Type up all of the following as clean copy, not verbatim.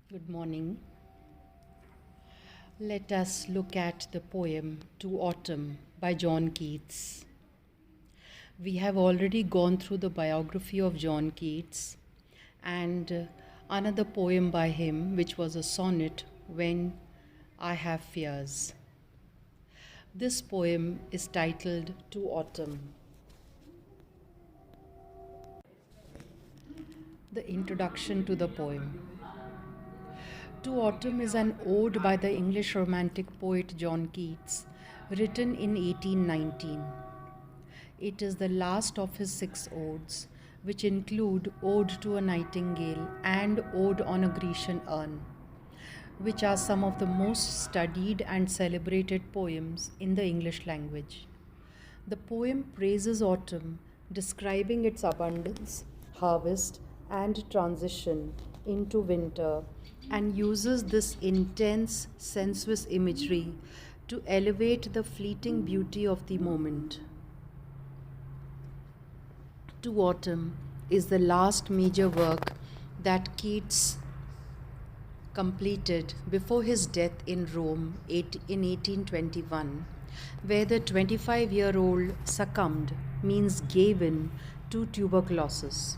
Good morning. Let us look at the poem To Autumn by John Keats. We have already gone through the biography of John Keats and another poem by him, which was a sonnet, When I Have Fears. This poem is titled To Autumn. The introduction to the poem. To Autumn is an ode by the English Romantic poet John Keats, written in 1819. It is the last of his 6 odes, which include Ode to a Nightingale and Ode on a Grecian Urn, which are some of the most studied and celebrated poems in the English language. The poem praises autumn, describing its abundance, harvest, and transition into winter, and uses this intense, sensuous imagery to elevate the fleeting beauty of the moment. To Autumn is the last major work that Keats completed before his death in Rome in 1821, where the 25-year-old succumbed, means gave in, to tuberculosis.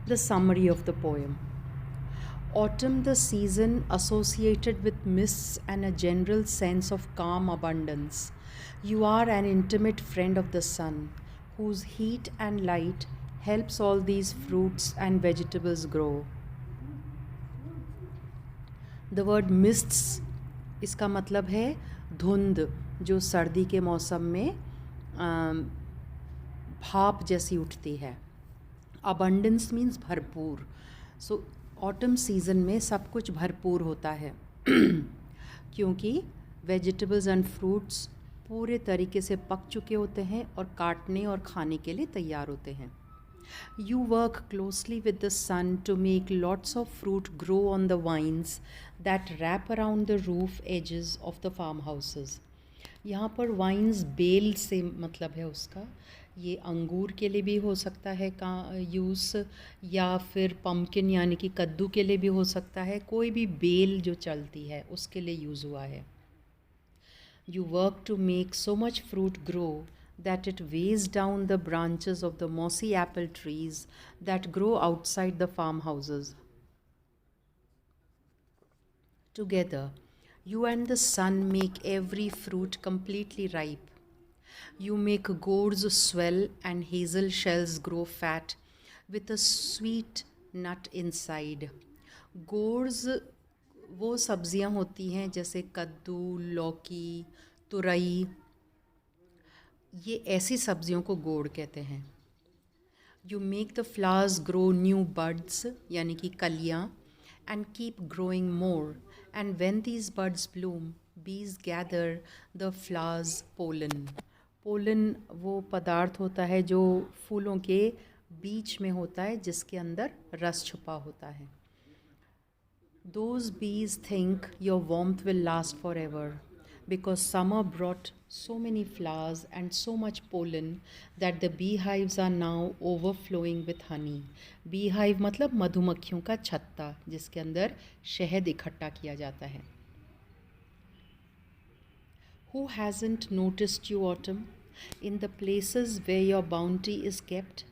The summary of the poem. Autumn, the season associated with mists and a general sense of calm abundance. You are an intimate friend of the sun, whose heat and light helps all these fruits and vegetables grow. The word mists, इसका मतलब है धुंध, जो सर्दी के मौसम में भाप जैसी उठती है. Abundance means भरपूर. So ऑटम सीज़न में सब कुछ भरपूर होता है क्योंकि वेजिटेबल्स एंड फ्रूट्स पूरे तरीके से पक चुके होते हैं और काटने और खाने के लिए तैयार होते हैं. You work closely with the sun to make lots of fruit grow on the vines that wrap around the roof edges of the farmhouses. यहाँ पर वाइन्स बेल से मतलब है उसका. ये अंगूर के लिए भी हो सकता है का यूज़, या फिर पम्पकिन यानी कि कद्दू के लिए भी हो सकता है. कोई भी बेल जो चलती है उसके लिए यूज़ हुआ है. You work to make so much fruit grow that it weighs down the branches of the mossy apple trees that grow outside the farmhouses. Together, you and the sun make every fruit completely ripe. You make gourds swell and hazel shells grow fat with a sweet nut inside. गोर्ड्स वो सब्जियां होती हैं जैसे कद्दू, लौकी, तुरई. ये ऐसी सब्जियों को गोड़ कहते हैं. You make the flowers grow new buds यानी कि कलियां and keep growing more, and when these buds bloom, bees gather the flowers pollen. Pollen वो पदार्थ होता है जो फूलों के बीच में होता है जिसके अंदर रस छुपा होता है. Those bees think your warmth will last forever because summer brought so many flowers and so much pollen that the beehives are now overflowing with honey. Beehive मतलब मधुमक्खियों का छत्ता जिसके अंदर शहद इकट्ठा किया जाता है. Who hasn't noticed you, autumn, in the places where your bounty is kept?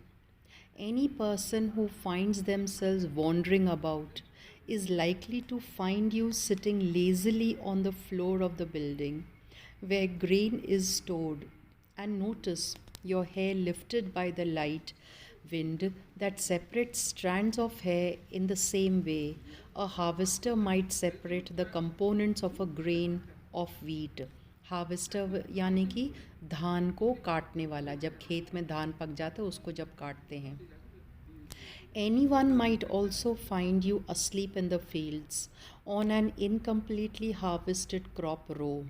Any person who finds themselves wandering about is likely to find you sitting lazily on the floor of the building where grain is stored, and notice your hair lifted by the light wind that separates strands of hair in the same way a harvester might separate the components of a grain of wheat. Harvester यानी कि धान को काटने वाला, जब खेत में धान पक जाता है उसको जब काटते हैं. Anyone might also find you asleep in the fields on an incompletely harvested crop row,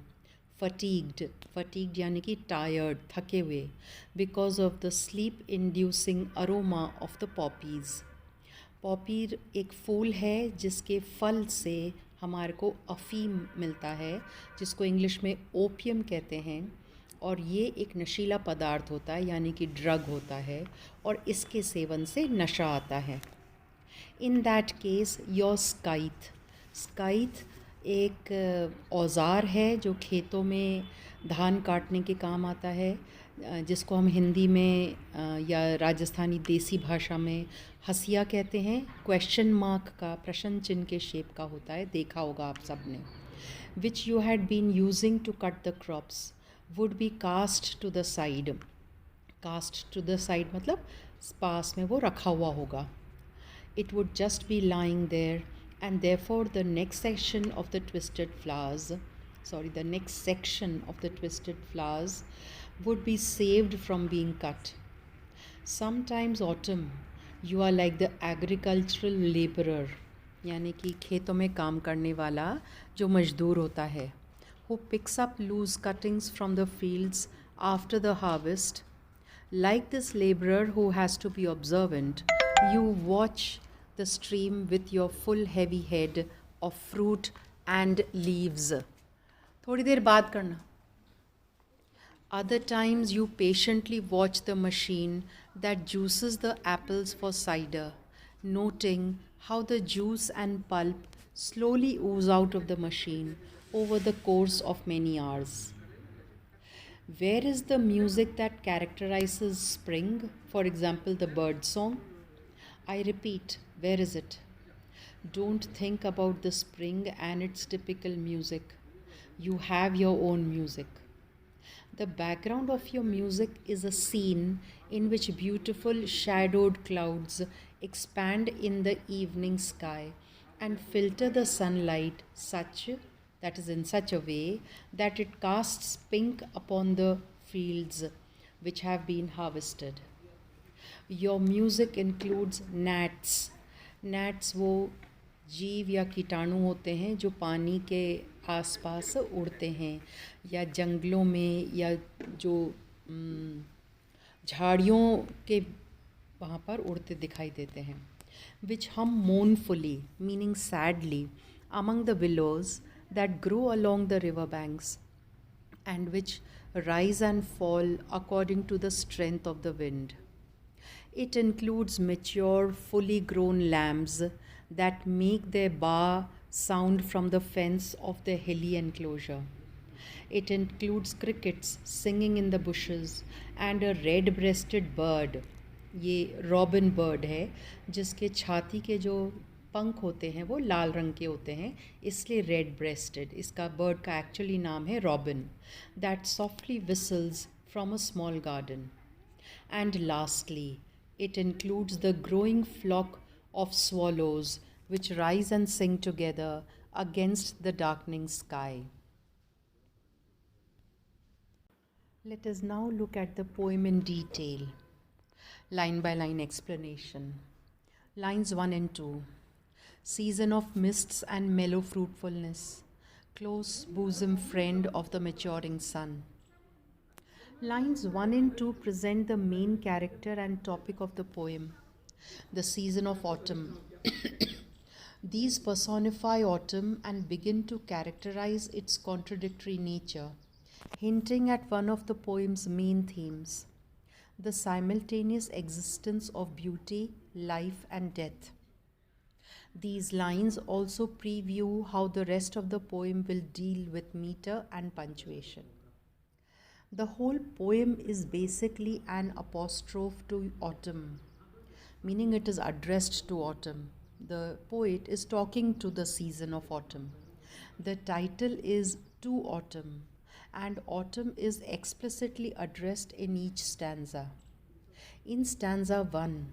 fatigued यानी कि tired, थके हुए, because of the sleep inducing aroma of the poppies. Poppy एक फूल है जिसके फल से हमारे को अफीम मिलता है, जिसको इंग्लिश में ओपियम कहते हैं, और ये एक नशीला पदार्थ होता है यानी कि ड्रग होता है, और इसके सेवन से नशा आता है. In that case, your scythe. Scythe एक औज़ार है जो खेतों में धान काटने के काम आता है, जिसको हम हिंदी में या राजस्थानी देसी भाषा में हसिया कहते हैं. क्वेश्चन मार्क का, प्रश्न चिन्ह के शेप का होता है, देखा होगा आप सब ने. Which you had been using to cut the crops would be cast to the side. Cast to the side मतलब पास में वो रखा हुआ होगा. It would just be lying there, and therefore the next section of the twisted flowers would be saved from being cut. Sometimes autumn, you are like the agricultural laborer, यानी कि खेतों में काम करने वाला जो मजदूर होता है, who picks up loose cuttings from the fields after the harvest. Like this laborer who has to be observant, you watch the stream with your full heavy head of fruit and leaves. थोड़ी देर बाद करना. Other times you patiently watch the machine that juices the apples for cider, noting how the juice and pulp slowly ooze out of the machine over the course of many hours. Where is the music that characterizes spring? For example, the bird song. I repeat, where is it? Don't think about the spring and its typical music. You have your own music. The background of your music is a scene in which beautiful shadowed clouds expand in the evening sky and filter the sunlight in such a way that it casts pink upon the fields which have been harvested. Your music includes gnats. gnats वो जीव या कीटाणु होते हैं जो पानी के आसपास उड़ते हैं या जंगलों में या जो झाड़ियों के वहाँ पर उड़ते दिखाई देते हैं. Which hum mournfully, meaning sadly, among the willows that grow along the river banks, and which rise and fall according to the strength of the wind. It includes mature, fully grown lambs that make their baa sound from the fence of the hilly enclosure. It includes crickets singing in the bushes and a red-breasted bird. ये robin bird है जिसके छाती के जो पंख होते हैं वो लाल रंग के होते हैं, इसलिए रेड ब्रेस्टेड. इसका बर्ड का एक्चुअली नाम है robin. That softly whistles from a small garden. And lastly, it includes the growing flock of swallows which rise and sing together against the darkening sky. Let us now look at the poem in detail. Line by line explanation. Lines 1 and 2. Season of mists and mellow fruitfulness, close bosom friend of the maturing sun. Lines 1 and 2 present the main character and topic of the poem, the season of autumn. These personify autumn and begin to characterize its contradictory nature, hinting at one of the poem's main themes, the simultaneous existence of beauty, life, and death. These lines also preview how the rest of the poem will deal with meter and punctuation. The whole poem is basically an apostrophe to autumn, meaning it is addressed to autumn. The poet is talking to the season of autumn. The title is To Autumn, and autumn is explicitly addressed in each stanza. In stanza 1,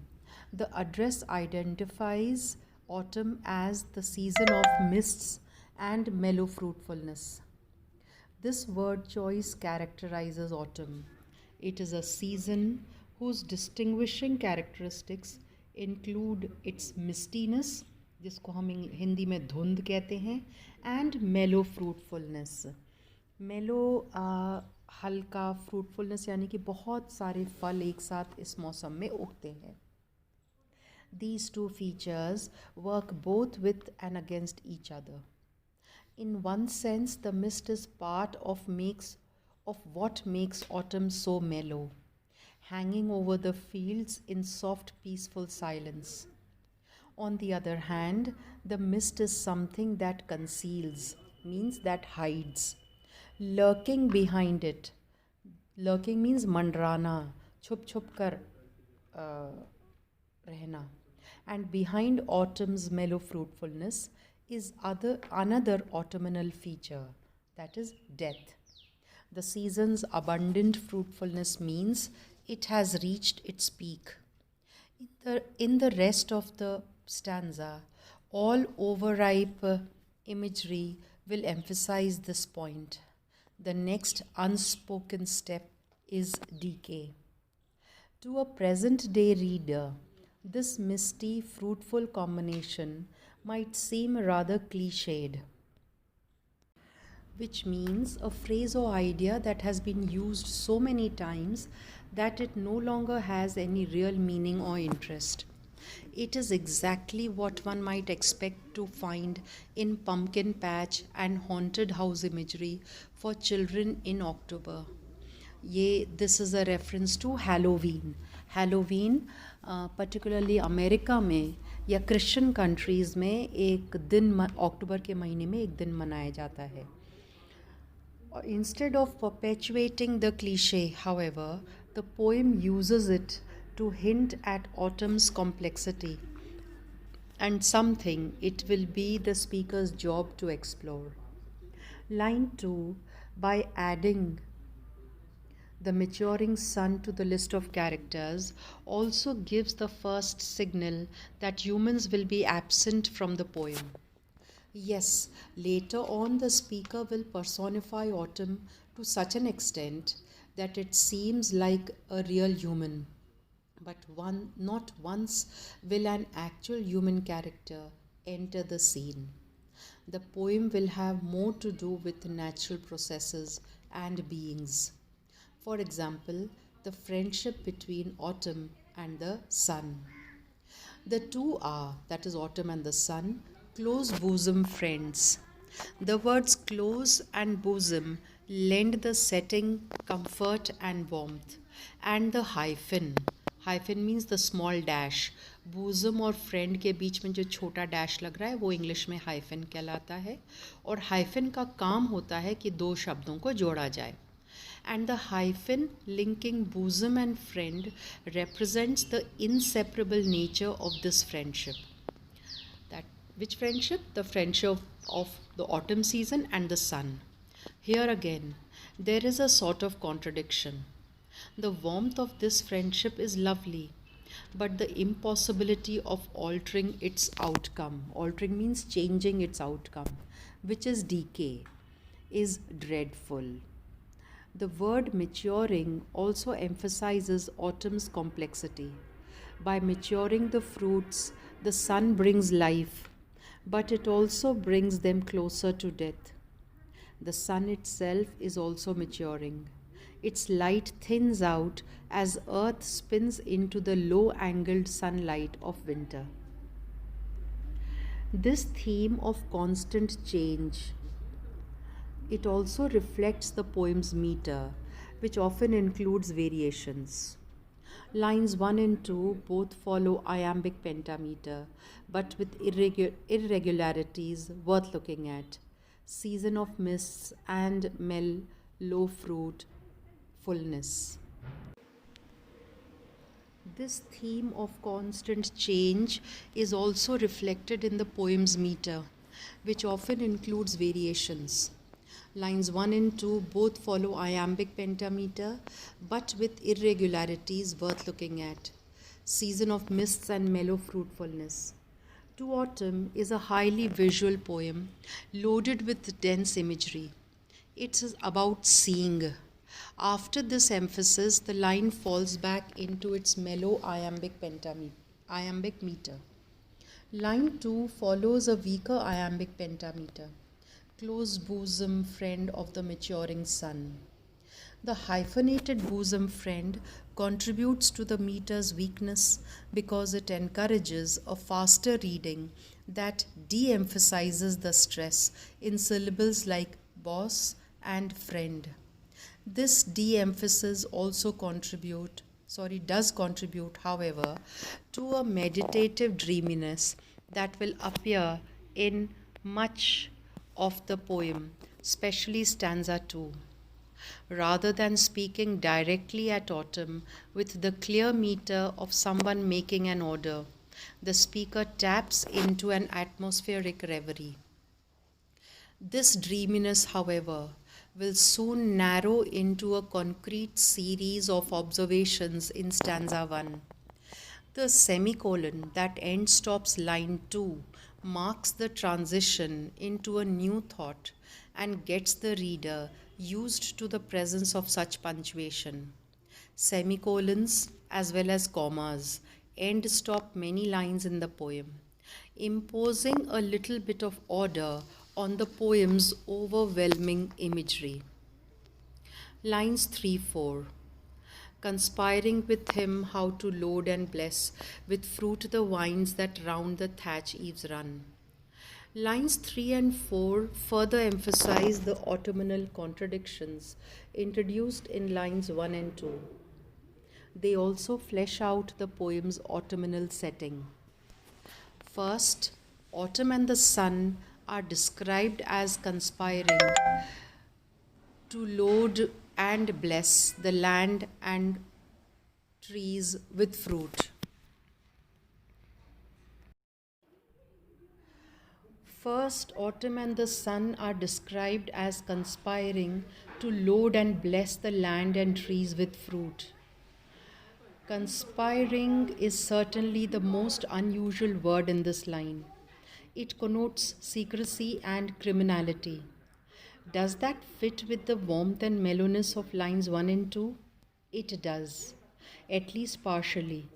the address identifies autumn as the season of mists and mellow fruitfulness. This word choice characterizes autumn. It is a season whose distinguishing characteristics include its mistiness, जिसको हम हिंदी में धुंध कहते हैं, and mellow fruitfulness. Mellow हल्का, fruitfulness यानी कि बहुत सारे फल एक साथ इस मौसम में उगते हैं. These two features work both with and against each other. In one sense, the mist is part of what makes autumn so mellow, hanging over the fields in soft, peaceful silence. On the other hand, the mist is something that conceals, means that hides. Lurking behind it. Lurking means mandrana, chup chup kar रहना. And behind autumn's mellow fruitfulness is another autumnal feature, that is death. The season's abundant fruitfulness means it has reached its peak. In the rest of the stanza, all overripe imagery will emphasize this point. The next unspoken step is decay. To a present day reader, this misty, fruitful combination might seem rather cliched, which means a phrase or idea that has been used so many times that it no longer has any real meaning or interest. It is exactly what one might expect to find in pumpkin patch and haunted house imagery for children in October. This is a reference to Halloween. Halloween particularly America में या Christian countries में एक दिन अक्टूबर के महीने में एक दिन मनाया जाता है. Instead of perpetuating the cliche, however, the poem uses it to hint at autumn's complexity and something it will be the speaker's job to explore. Line 2, by adding the maturing sun to the list of characters, also gives the first signal that humans will be absent from the poem. Yes, later on the speaker will personify autumn to such an extent that it seems like a real human. But not once will an actual human character enter the scene. The poem will have more to do with natural processes and beings. For example, the friendship between autumn and the sun. The two are, that is autumn and the sun, close bosom friends. The words close and bosom lend the setting comfort and warmth. And the hyphen means the small dash. bosom और friend के बीच में जो छोटा dash लग रहा है वो English में hyphen कहलाता है. और hyphen का काम होता है कि दो शब्दों को जोड़ा जाए. And the hyphen linking bosom and friend represents the inseparable nature of this friendship. Which friendship? The friendship of the autumn season and the sun. Here again, there is a sort of contradiction. The warmth of this friendship is lovely, but the impossibility of altering its outcome, altering means changing its outcome, which is decay, is dreadful. The word maturing also emphasizes autumn's complexity. By maturing the fruits, the sun brings life, but it also brings them closer to death. The sun itself is also maturing. Its light thins out as earth spins into the low-angled sunlight of winter. This theme of constant change, it also reflects the poem's meter, which often includes variations. Lines 1 and 2 both follow iambic pentameter, but with irregularities worth looking at. Season of mists and low fruit fullness. This theme of constant change is also reflected in the poem's meter, which often includes variations. Lines 1 and 2 both follow iambic pentameter, but with irregularities worth looking at. Season of mists and mellow fruitfulness. To Autumn is a highly visual poem loaded with dense imagery. It is about seeing. After this emphasis, the line falls back into its mellow iambic meter. Line 2 follows a weaker iambic pentameter. Close bosom friend of the maturing sun. The hyphenated bosom friend contributes to the meter's weakness because it encourages a faster reading that de-emphasizes the stress in syllables like boss and friend. This de-emphasis also contributes does contribute, however, to a meditative dreaminess that will appear in much of the poem, especially stanza 2. Rather than speaking directly at autumn with the clear meter of someone making an order, the speaker taps into an atmospheric reverie. This dreaminess, however, will soon narrow into a concrete series of observations in stanza 1. The semicolon that end stops line 2 marks the transition into a new thought and gets the reader used to the presence of such punctuation. Semicolons as well as commas end stop many lines in the poem, imposing a little bit of order on the poem's overwhelming imagery. Lines 3 4. Conspiring with him how to load and bless with fruit the vines that round the thatch eaves run. Lines 3 and 4 further emphasize the autumnal contradictions introduced in lines 1 and 2. They also flesh out the poem's autumnal setting. First, autumn and the sun are described as conspiring to load and bless the land and trees with fruit. First, autumn and the sun are described as conspiring to load and bless the land and trees with fruit. Conspiring is certainly the most unusual word in this line. It connotes secrecy and criminality. Does that fit with the warmth and mellowness of lines 1 and 2? It does, at least partially.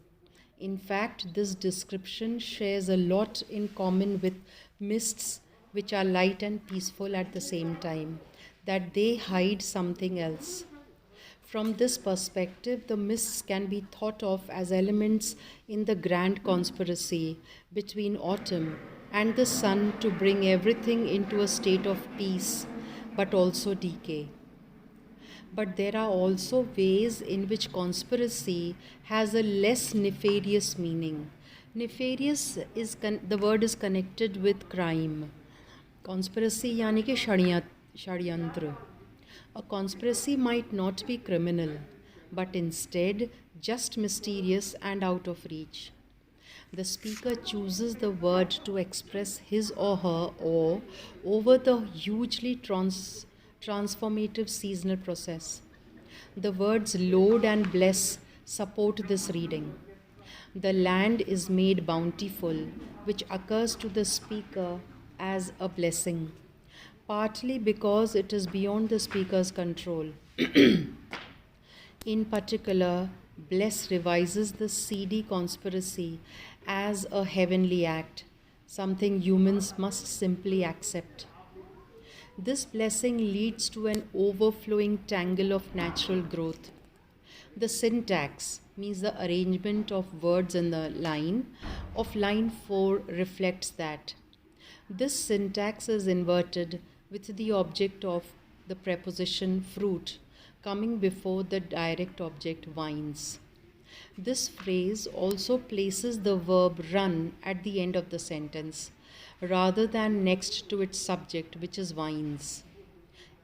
In fact, this description shares a lot in common with mists, which are light and peaceful at the same time, that they hide something else. From this perspective, the mists can be thought of as elements in the grand conspiracy between autumn and the sun to bring everything into a state of peace, but also decay. But there are also ways in which conspiracy has a less nefarious meaning. Nefarious is the word is connected with crime. Conspiracy यानी कि षड्यंत्र. A conspiracy might not be criminal, but instead just mysterious and out of reach. The speaker chooses the word to express his or her awe over the hugely transformative seasonal process. The words load and bless support this reading. The land is made bountiful, which occurs to the speaker as a blessing, partly because it is beyond the speaker's control. In particular, bless revises the seedy conspiracy as a heavenly act, something humans must simply accept. This blessing leads to an overflowing tangle of natural growth. The syntax means the arrangement of words in the line of line 4 reflects that. This syntax is inverted with the object of the preposition fruit coming before the direct object vines. This phrase also places the verb run at the end of the sentence rather than next to its subject, which is vines.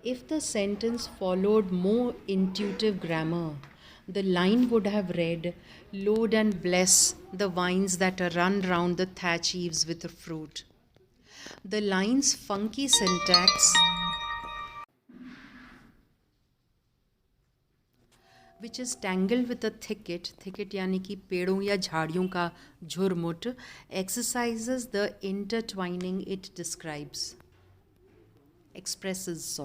If the sentence followed more intuitive grammar, the line would have read, load and bless the vines that run round the thatch eaves with the fruit. The line's funky syntax, which is tangled with a thicket यानी कि पेड़ों या झाड़ियों का झुरमुट, expresses the intertwining it expresses.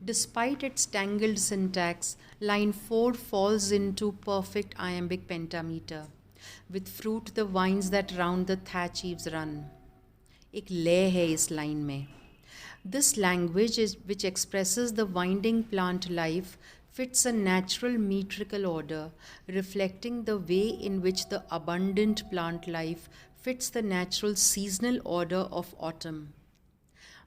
Despite its tangled syntax, line 4 falls into perfect iambic pentameter. With fruit the vines that round the thatch eaves run. एक लय है इस लाइन में. This language which expresses the winding plant life fits a natural metrical order, reflecting the way in which the abundant plant life fits the natural seasonal order of autumn.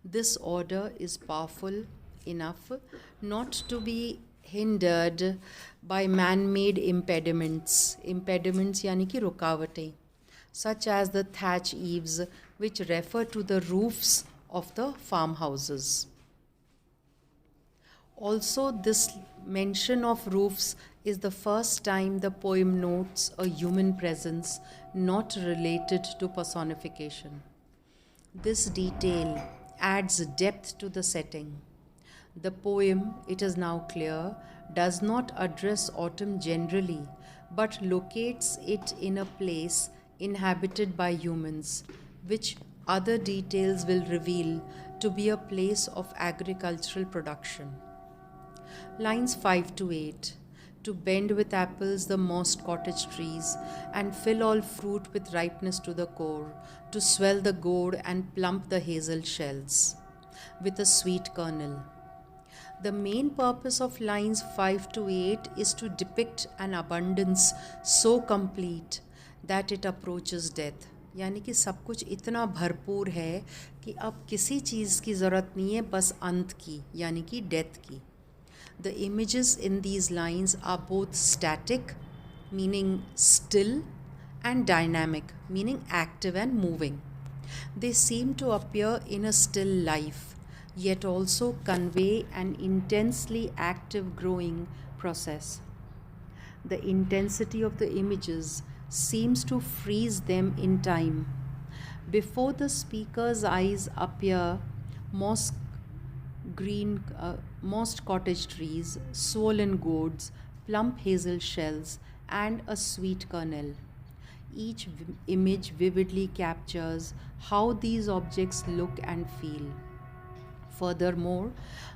This order is powerful enough not to be hindered by man-made impediments. Impediments यानी कि रुकावटें, such as the thatch eaves, which refer to the roofs of the farmhouses. Also, this mention of roofs is the first time the poem notes a human presence not related to personification. This detail adds depth to the setting. The poem, it is now clear, does not address autumn generally, but locates it in a place inhabited by humans, which other details will reveal to be a place of agricultural production. Lines 5 to 8. To bend with apples the mossed cottage trees, and fill all fruit with ripeness to the core, to swell the gourd and plump the hazel shells with a sweet kernel. The main purpose of lines 5 to 8 is to depict an abundance so complete that it approaches death. यानी कि सब कुछ इतना भरपूर है कि अब किसी चीज़ की ज़रूरत नहीं है, बस अंत की यानी कि डेथ की. The images in these lines are both static, meaning still, and dynamic, meaning active and moving. They seem to appear in a still life, yet also convey an intensely active growing process. The intensity of the images seems to freeze them in time. Before the speaker's eyes appear moss mossed cottage trees, swollen gourds, plump hazel shells, and a sweet kernel. Each image vividly captures how these objects look and feel. Furthermore,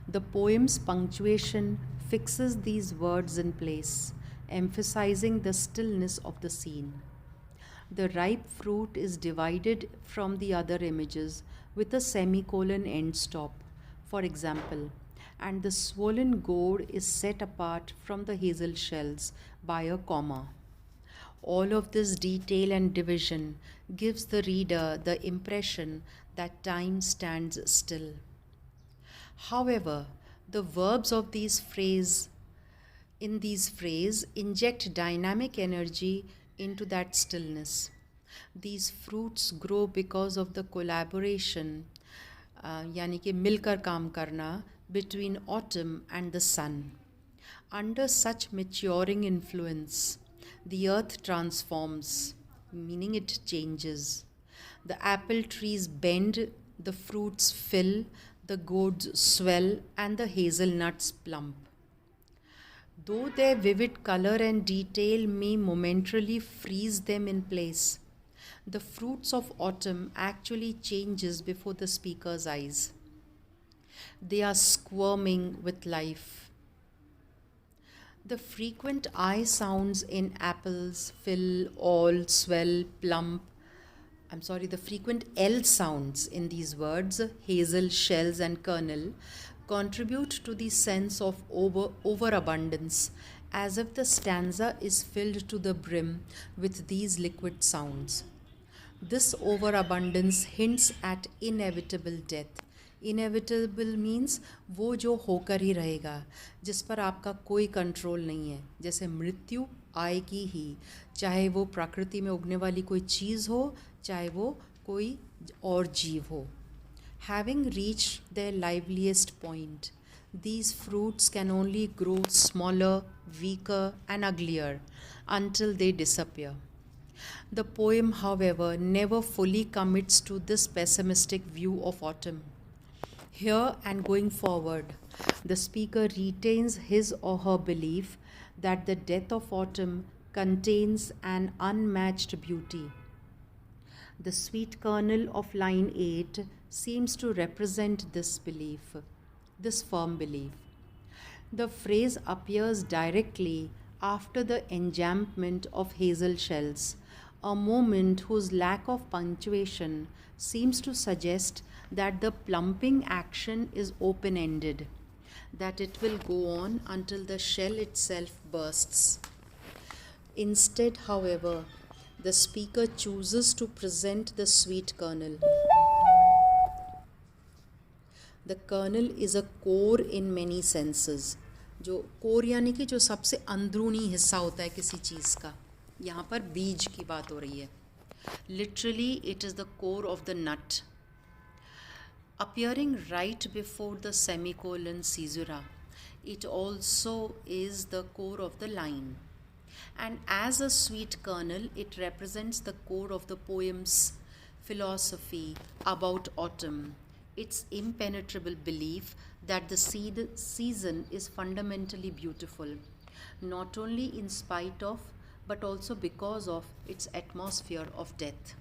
the poem's punctuation fixes these words in place, emphasizing the stillness of the scene. The ripe fruit is divided from the other images with a semicolon end stop, for example, and the swollen gourd is set apart from the hazel shells by a comma. All of this detail and division gives the reader the impression that time stands still. However, the verbs of these phrases inject dynamic energy into that stillness. These fruits grow because of the collaboration यानी कि मिलकर काम करना between autumn and the sun. Under such maturing influence, the earth transforms, meaning it changes. The apple trees bend, the fruits fill, the gourds swell, and the hazelnuts plump. Though their vivid color and detail may momentarily freeze them in place, the fruits of autumn actually changes before the speaker's eyes. They are squirming with life. The frequent I sounds in apples, fill, all, swell, plump. The frequent L sounds in these words, hazel, shells, and kernel, contribute to the sense of overabundance, as if the stanza is filled to the brim with these liquid sounds. This overabundance hints at inevitable death. Inevitable means वो जो होकर ही रहेगा, जिस पर आपका कोई control नहीं है. जैसे मृत्यु आएगी ही, चाहे वो प्रकृति में उगने वाली कोई चीज़ हो, चाहे वो कोई और जीव हो. Having reached their liveliest point, these fruits can only grow smaller, weaker, and uglier until they disappear. The poem, however, never fully commits to this pessimistic view of autumn. Here and going forward, the speaker retains his or her belief that the death of autumn contains an unmatched beauty. The sweet kernel of line 8 seems to represent this belief, this firm belief. The phrase appears directly after the enjambment of hazel shells, a moment whose lack of punctuation seems to suggest that the plumping action is open-ended, that it will go on until the shell itself bursts. Instead, however, the speaker chooses to present the sweet kernel. The kernel is a core in many senses, जो core यानी कि जो सबसे अंदरूनी हिस्सा होता है किसी चीज़ का, यहाँ पर बीज की बात हो रही है. Literally it is the core of the nut. Appearing right before the semicolon caesura, it also is the core of the line. And as a sweet kernel, it represents the core of the poem's philosophy about autumn, its impenetrable belief that the season is fundamentally beautiful, not only in spite of, but also because of its atmosphere of death.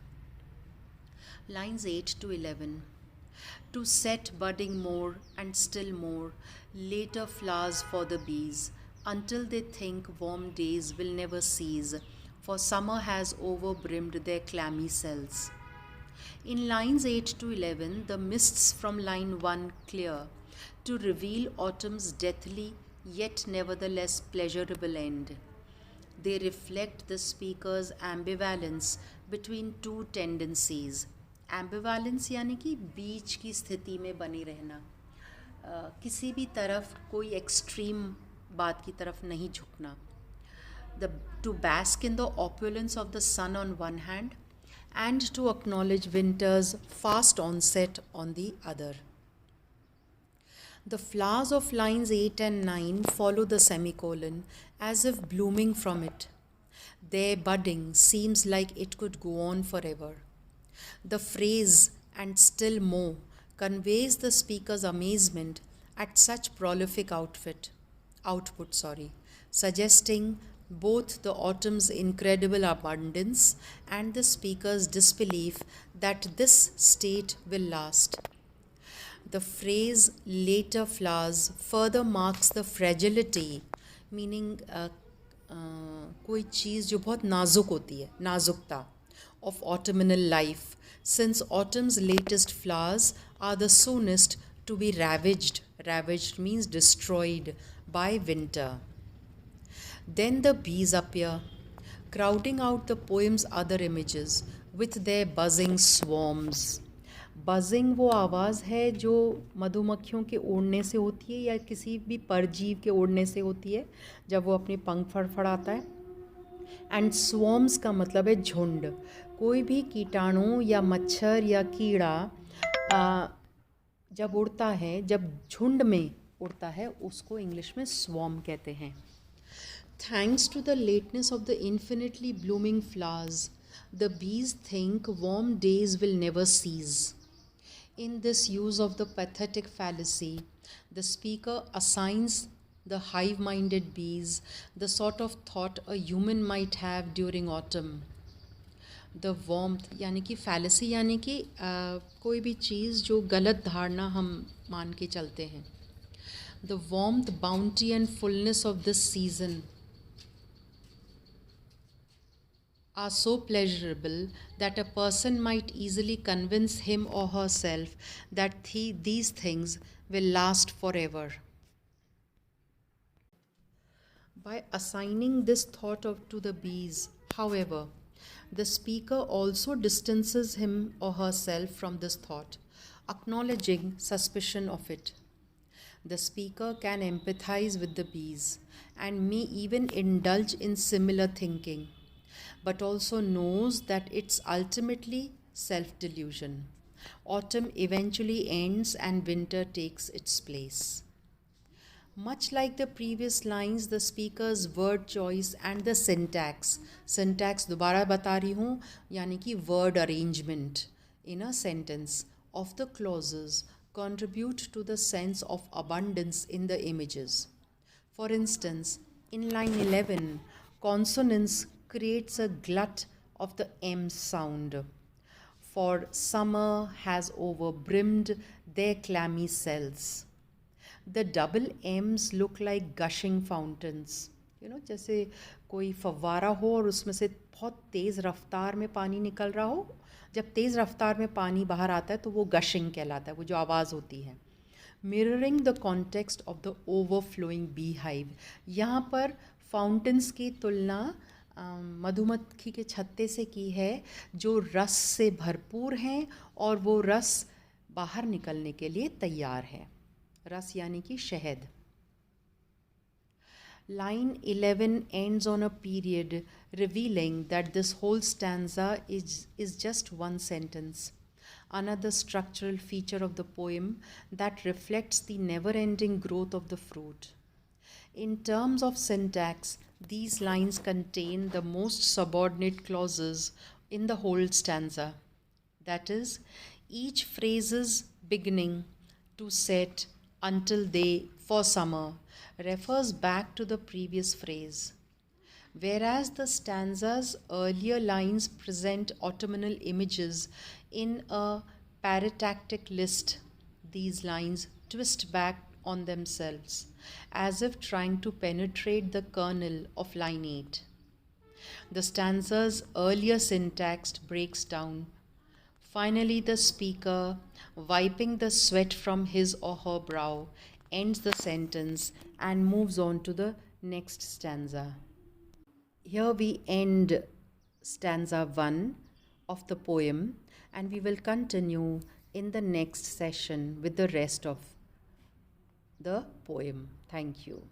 Lines 8 to 11. To set budding more and still more, later flowers for the bees, until they think warm days will never cease, for summer has overbrimmed their clammy cells. In lines 8 to 11, the mists from line 1 clear to reveal autumn's deathly yet nevertheless pleasurable end. They reflect the speaker's ambivalence between two tendencies. एम्बिवालेंस यानी कि बीच की स्थिति में बनी रहना, किसी भी तरफ कोई एक्सट्रीम बात की तरफ नहीं झुकना. To bask in the opulence of the sun on one hand and to acknowledge winter's fast onset on the other. The flowers of lines 8 and 9 follow the semicolon as if blooming from it. Their budding seems like it could go on forever. The phrase "and still more" conveys the speaker's amazement at such prolific output, suggesting both the autumn's incredible abundance and the speaker's disbelief that this state will last. The phrase "later flowers" further marks the fragility, meaning कोई चीज़ जो बहुत नाजुक होती है, नाजुकता of autumnal life, since autumn's latest flowers are the soonest to be ravaged. Ravaged means destroyed by winter. Then the bees appear, crowding out the poem's other images with their buzzing swarms. Buzzing वो आवाज़ है जो मधुमक्खियों के उड़ने से होती है या किसी भी परजीव के उड़ने से होती है जब वो अपने पंख फड़फड़ाता है. एंड स्वॉर्म्स का मतलब है झुंड. कोई भी कीटाणु या मच्छर या कीड़ा जब उड़ता है, जब झुंड में उड़ता है, उसको इंग्लिश में स्वॉर्म कहते हैं. Thanks to the lateness of the infinitely blooming flowers, the bees think warm days will never cease. In this use of the pathetic fallacy, the speaker assigns the hive-minded bees the sort of thought a human might have during autumn. The warmth यानी कि fallacy यानी कि कोई भी चीज़ जो गलत धारणा हम मान के चलते हैं. The warmth, bounty and fullness of this season are so pleasurable that a person might easily convince him or herself that these things will last forever. By assigning this thought to the bees, however, the speaker also distances him or herself from this thought, acknowledging suspicion of it. The speaker can empathize with the bees and may even indulge in similar thinking, but also knows that it's ultimately self-delusion. Autumn eventually ends and winter takes its place. Much like the previous lines, the speaker's word choice and the syntax दोबारा बता रही हूँ, यानी कि word arrangement in a sentence of the clauses contribute to the sense of abundance in the images. For instance, in line 11, consonance creates a glut of the M sound. For summer has overbrimmed their clammy cells. The double M's look like gushing fountains. जैसे कोई फव्वारा हो और उसमें से बहुत तेज़ रफ्तार में पानी निकल रहा हो. जब तेज़ रफ्तार में पानी बाहर आता है तो वो गशिंग कहलाता है, वो जो आवाज़ होती है. Mirroring the context of the overflowing beehive. यहाँ पर फाउंटेन्स की तुलना मधुमक्खी के छत्ते से की है जो रस से भरपूर हैं और वो रस बाहर निकलने के लिए तैयार है. रस यानी कि शहद. Line 11 ends on a period, revealing that this whole stanza is just one sentence. Another structural feature of the poem that reflects the never ending growth of the fruit. In terms of syntax, these lines contain the most subordinate clauses in the whole stanza. That is, each phrase's beginning, to set, until they, for summer, refers back to the previous phrase. Whereas the stanza's earlier lines present autumnal images in a paratactic list, these lines twist back on themselves, as if trying to penetrate the kernel of line 8. The stanza's earlier syntax breaks down. Finally, the speaker, wiping the sweat from his or her brow, ends the sentence and moves on to the next stanza. Here we end stanza 1 of the poem, and we will continue in the next session with the rest of the poem. Thank you.